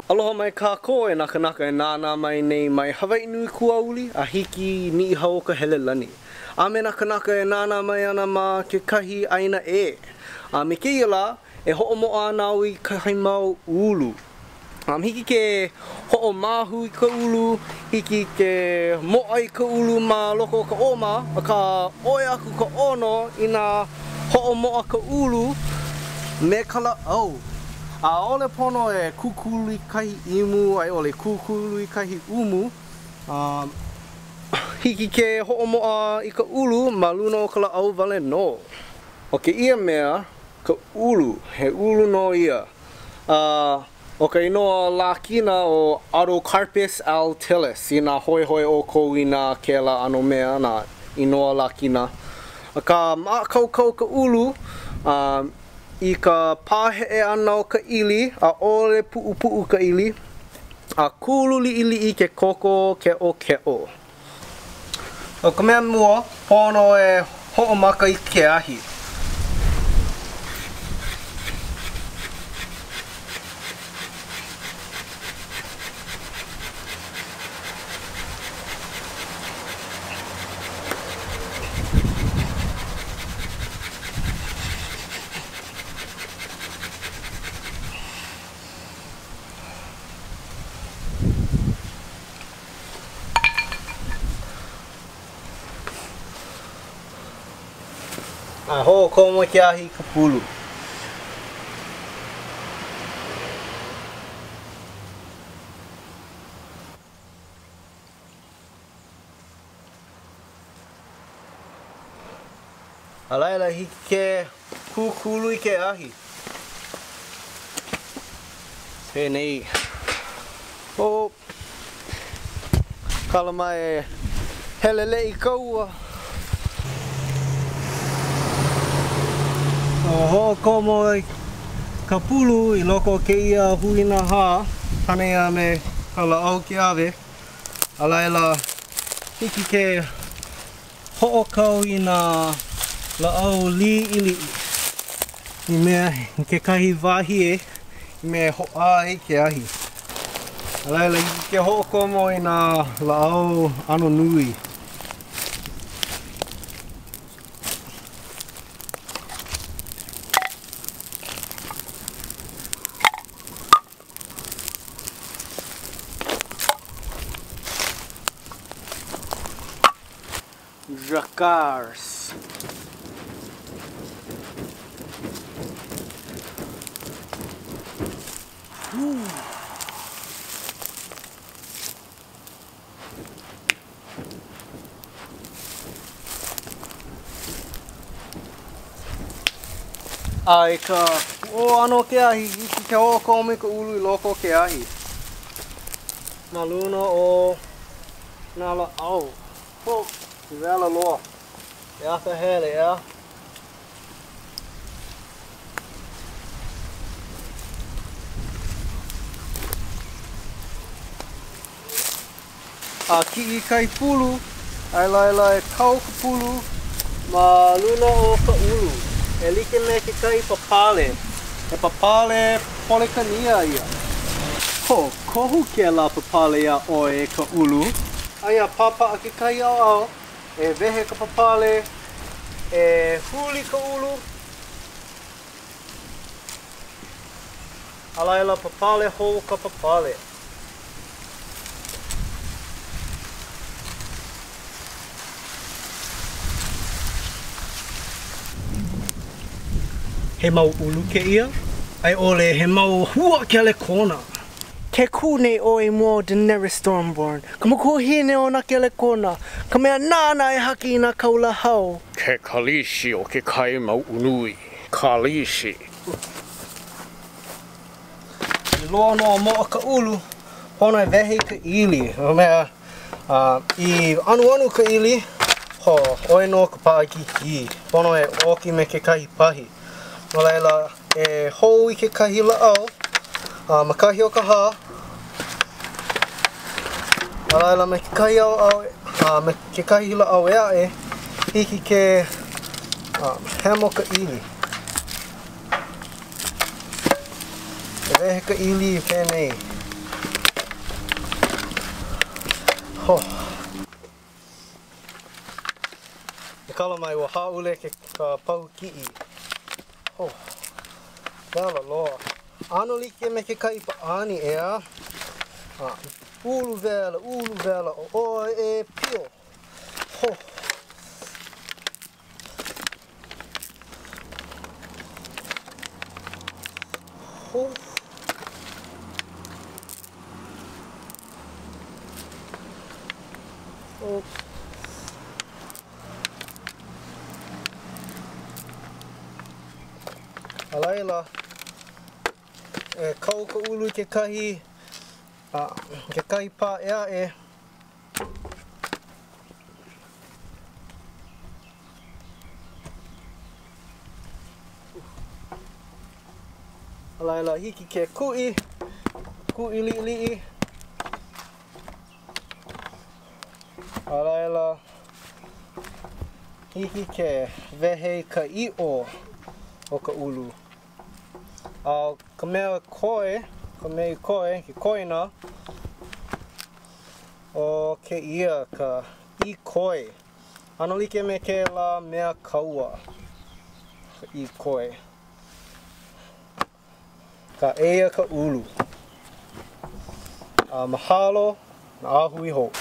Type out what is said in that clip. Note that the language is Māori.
Aloha mai kākou e naka e nāna mai nei mai Hawaii nui kuauli a hiki ni hau ka hele lani. A me naka e nāna mai ana ma ke kahi aina e. A me ke la e ho'omo'a ana au I kahi mau ulu. Hiki ke ho'o mahu I ka ulu, hiki ke mo'a I ka ulu ma loko ka oma, a ka oe aku ka ono I nā ho'o mo'a ka ulu me ka la'au. A ole pono e kukulu I kahi imu, ai ole kukulu I kahi umu. Hiki ke ho'omo'a I ka ulu ma luna o ka la'au wale no. O ke ia mea, ka ulu, he ulu no ia. O ka inoa lākina o Arocarpus altilis I nā hoihoi o kou I nā kela ano mea, nā inoa lākina. A ka ma'akaukau ka ulu, I ka pāhe'e ana o ka ili, a ole pu'upu'u ka ili, a kulu li'ili'i ke koko ke'o. O ka mea mua, pono e ho'omaka I ke ahi. A ho komo ke ahi ka pulu. A laila hiki ke kukulu I ke ahi. He nei. O kala mai helele I kaua. Ho komo ka pulu I loko ke ia huina ha hanea me ka la'au ke awe. A laila hiki ke ho'okau I nā la'au li'ili'i. I mea ke kahi wahie I me ho'a I ke ahi. A laila hiki ke ho'okomo I nā la'au ano nui. Jacars. Ai ka o ano ke ahi hiki ke o komi ka ulu I loko ke ahi. Maluna o nā la'au. Ho. I wela loa. E aka hele ea. A ki I kai pulu, ai laila e kau ka pulu ma luna o ka ulu. E like me ke kai papale. E papale polekania ia. Ho, kohu ke la papale ia oe ka ulu. Aia papa a ke kai au. E wehe ka papale, e huli ka ulu. A laila papale hou ka papale. He mau ulu ke ia, ai ole he mau hua ke ale kona. Ke ku nei o e mua o Daenerys Stormborn. Ka maku hine o na ke le kona. Ka mea nāna e haki I na kaula hau. Ke Khaleesi o ke kai mau unui. Khaleesi. I loa noa moa ka ulu, pono e wehe ka ili. O mea, I anu ka ili, ho, oe no ka pākiki. Pono e oki me ke kahi pahi. No laila, e hou I ke kahi la'au. Makahi o ka hā. Alaila me ke kai me ke kai hila au ea e hiki ke hemo ka ili. E wehe ka ili I whenei. Ho. E kala mai wa haule ke ka pau ki'i. Ho. Kala loa. Ano like me ke kai pa ani ea. Ulu vela, o e pio. Ho. Ho. Ho. Alaila, e kau ka ulu ke kahi pā ea e Alaila hiki ke ku'i li'i. Alaila hiki ke wehe ka i'o o ka ulu. Ka mea koe, ke koina o ke ia ka I koe. Ano like me ke la mea kaua. Ka I koe. Ka eia ka ulu. Mahalo na ahui ho.